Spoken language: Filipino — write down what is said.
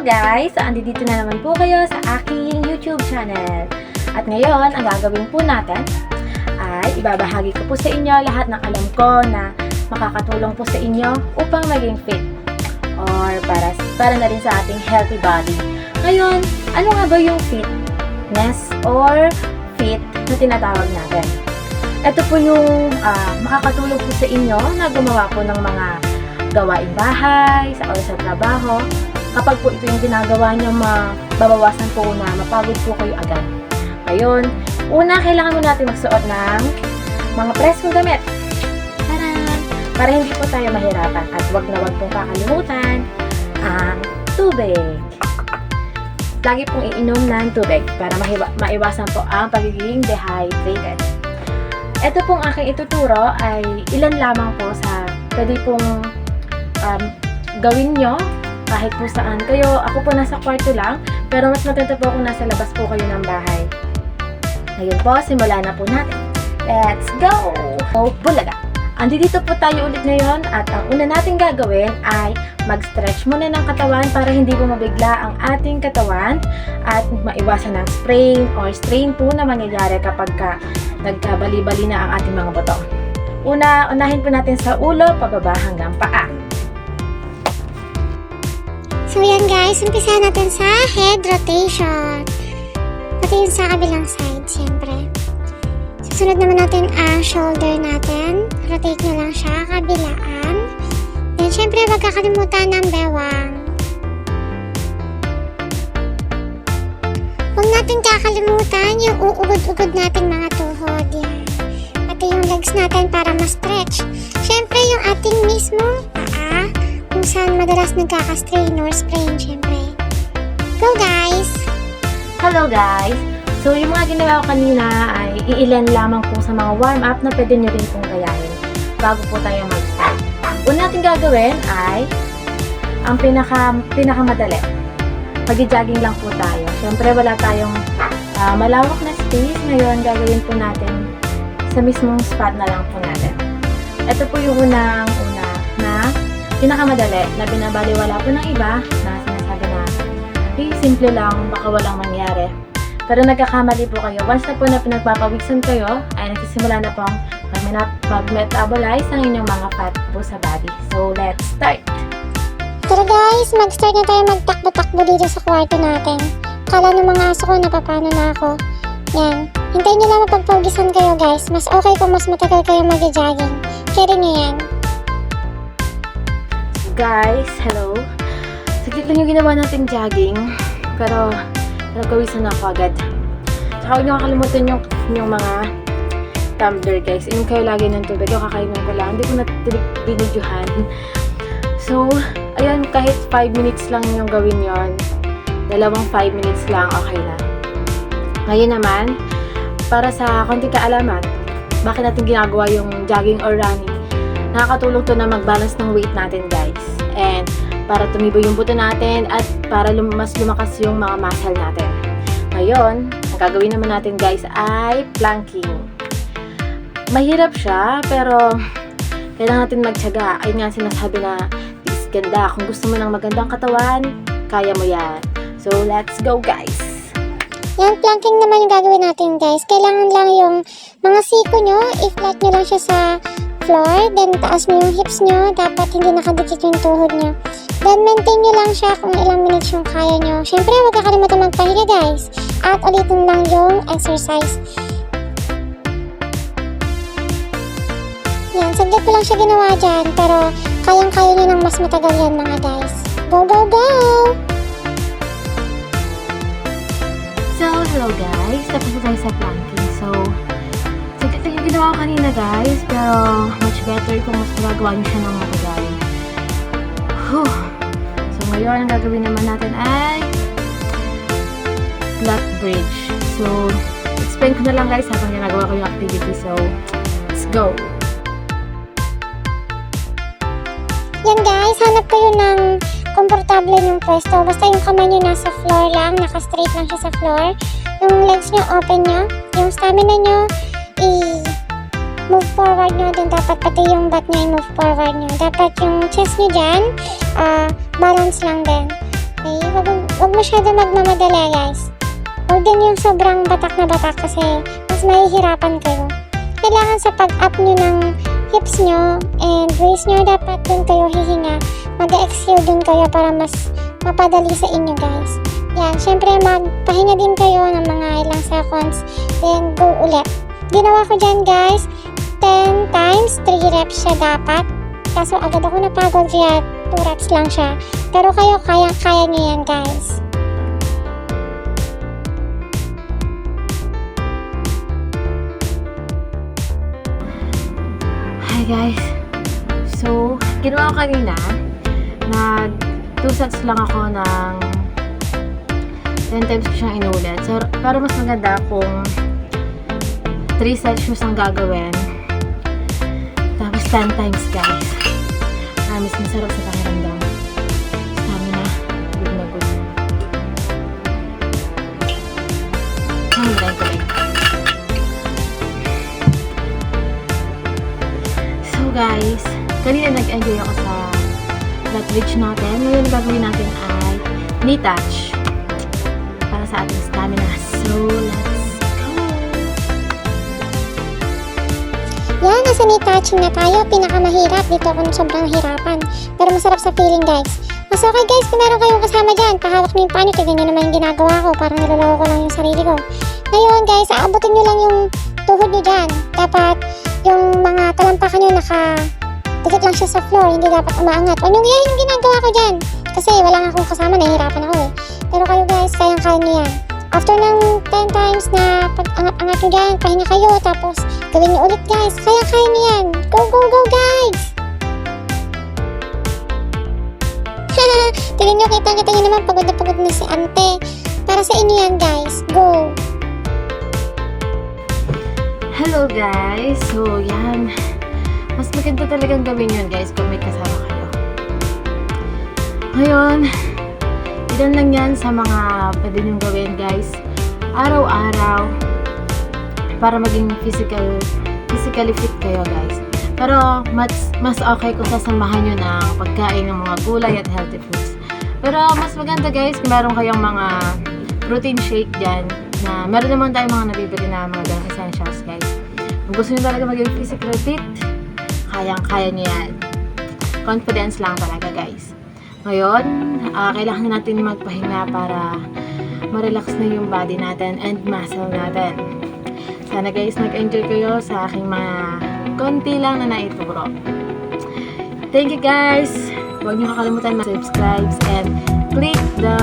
guys! So, andito na naman po kayo sa aking YouTube channel. At ngayon, ang gagawin po natin ay ibabahagi ko po sa inyo lahat ng alam ko na makakatulong po sa inyo upang maging fit or para na rin sa ating healthy body. Ngayon, ano nga ba yung fitness or fit na tinatawag natin? Ito po yung makakatulong po sa inyo na gumawa po ng mga gawaing bahay, sa trabaho. Kapag po ito yung ginagawa nyo, mababawasan po na mapagod po kayo agad. Ngayon, una, kailangan mo natin magsuot ng mga preskong damit. Taran! Para hindi po tayo mahirapan. At wag na wag pong kakalimutan ang tubig. Lagi pong iinom ng tubig para maiwasan po ang pagiging dehydrated. Ito pong aking ituturo ay ilan lamang po sa pwede pong gawin nyo kahit po saan kayo. Ako po nasa kwarto lang, pero mas maganda po kung nasa labas po kayo ng bahay. Ngayon po, simulan na po natin. Let's go! So, bulaga. Andito po tayo ulit ngayon at ang una natin gagawin ay mag-stretch muna ng katawan para hindi po mabigla ang ating katawan at maiwasan ng sprain or strain po na mangyayari kapag nagkabali-bali na ang ating mga buto. Unahin po natin sa ulo, pababa hanggang paa. So yan guys, umpisahan natin sa head rotation. Pati yung sa kabilang side, siyempre. Susunod naman natin ang shoulder natin. Rotate nyo lang siya, kabilaan. Then siyempre, wag kakalimutan ng bewang. Huwag natin kakalimutan yung uugod-ugod natin mga tuhod. Yan. Pati yung legs natin para ma-stretch. Siyempre, yung ating mismo paa, kung saan madalas nagkaka-strain or sprain, syempre. Go guys! Hello guys! So, yung mga ginawa ko kanina ay iilan lamang po sa mga warm-up na pwede nyo rin pong gayahin bago po tayo mag-start. Una natin gagawin ay ang pinakamadali. Mag-jogging lang po tayo. Syempre, wala tayong malawak na space. Ngayon, gagawin po natin sa mismong spot na lang po natin. Ito po yung una na pinakamadali na binabaliwala po ng iba na sinasabi na simple lang, baka walang mangyari. Pero nagkakamali po kayo. Once na po na pinagpapawisan kayo, ay nagsisimula na pong mag-metabolize ang inyong mga fat po sa body. So, let's start! Tara guys, mag-start na tayo magtakbo-takbo dito sa kwarto natin. Kala ng mga aso ko, napapano na ako. Yan. Hintayin nyo lang mapagpawisan kayo guys. Mas okay kung mas matagal kayo mag-jogging. Carry nyo yan. Guys, hello. Saglit lang yung ginawa natin jogging, pero nagkawisan na ako agad. Tsaka huwag nyo kakalimutan yung mga tumbler guys. Inom kayo lagi ng tubig. Yung kakainom ko lang. Hindi ko na binidyohan. So, ayan, kahit 5 minutes lang yung gawin yon. 5 minutes lang, okay na. Ngayon naman, para sa konting kaalaman, bakit natin ginagawa yung jogging or running? Nakakatulong to na mag-balance ng weight natin guys. And para tumibo yung buto natin at para mas lumakas yung mga muscle natin. Ngayon, ang gagawin naman natin guys ay planking. Mahirap siya, pero kailangan natin magtiyaga. Ayun nga sinasabi na is ganda. Kung gusto mo ng magandang katawan, kaya mo yan. So, let's go guys! Yan, planking naman yung gagawin natin guys. Kailangan lang yung mga siko nyo, i-flat nyo lang siya sa floor, then taas nyo yung hips nyo, dapat hindi nakadikit yung tuhod nyo. Then maintain nyo lang siya kung ilang minutes yung kaya nyo. Siyempre, huwag kakalimutan magpahinga guys. At ulitin lang yung exercise. Yan, saglit ko lang siya ginawa dyan, pero kayang-kaya nyo ng mas matagal yan mga guys. Go, go, go! So, hello guys! Tapos na tayo sa planking. So, saglit lang yung ginawa ko kanina guys, pero much better kung mas magagawa nyo siya ng matagal. So, ngayon, ang gagawin naman natin ay flat bridge. So, explain ko na lang guys habang ginagawa ko yung activity. So, let's go! Yan guys, hanap kayo ng komportable yung pwesto. Basta yung kamay nyo nasa floor lang, naka-straight lang siya sa floor. Yung legs nyo open nyo. Yung stamina nyo, move forward nyo. Then dapat pati yung butt nyo i-move forward nyo. Dapat yung chest nyo dyan, balance lang din. Okay, Huwag masyado magmamadali guys. Huwag din yung sobrang batak na batak kasi mas mahihirapan kayo. Kailangan sa pag-up nyo ng hips nyo and waist nyo, dapat dun kayo hihinga. Mag-exhale dun kayo para mas mapadali sa inyo guys. Yan, syempre magpahinga din kayo ng mga ilang seconds, then go ulit. Ginawa ko dyan guys, 10 times 3 reps siya dapat. Kaso agad ako napagod kaya 2 reps lang siya. Pero kayo kaya nyo yan guys. Hi guys! So, ginawa ko kanina, nag 2 sets lang ako ng 10 times ko siyang inulit. So, pero mas maganda kung 3 sets mo siyang gagawin. Tapos 10 times guys. Mas masarap sa pakiramdam. Stamina, good na good. Like. So guys, kanina nag-enjoy ako sa lat bridge natin. Ngayon gagawin natin ay knee touch para sa ating stamina. So let's go! Yan, nasa knee touching na tayo. Pinakamahirap. Dito ako sobrang hirapan. Pero masarap sa feeling guys. Mas okay guys, kung meron kayong kasama dyan, pahawak nyo yung paa nyo. Tignan nyo naman yung ginagawa ko. Parang niloloko ko lang yung sarili ko. Ngayon guys, aabutin nyo lang yung tuhod nyo dyan. Dapat yung mga talampakan nyo dikit lang siya sa floor. Hindi dapat umaangat. O yan yung ginagawa ko dyan. Kasi wala nga akong kasama, nahihirapan ako eh. Pero kayo guys, kayang-kaya nyo yan. After ng 10 times na pag-angat nyo dyan, pahinga kayo. Tapos gawin nyo ulit guys. Kayang-kaya nyo yan. Go, go, go guys! Tignan nyo, kita nyo naman pagod na si ante. Para sa inyo yan guys. Go! Hello guys! So yan, mas maganda talagang gawin yun guys kung may kasama kayo. Ngayon, ilan lang yan sa mga pwede nyo gawin guys araw-araw para maging physically fit kayo guys. Pero mas okay kung sasamahan nyo ng pagkain ng mga gulay at healthy foods. Pero mas maganda guys kung meron kayong mga protein shake dyan na meron naman tayong mga nabibili na mga ganang essentials guys. Kung gusto nyo talaga maging physically fit, kayang-kaya nyo yan. Confidence lang talaga guys. Ngayon, kailangan natin magpahinga para ma-relax na yung body natin and muscle natin. Sana guys, nag-enjoy kayo sa aking mga konti lang na naituro. Thank you guys! Huwag niyo kakalimutan mag-subscribe and click the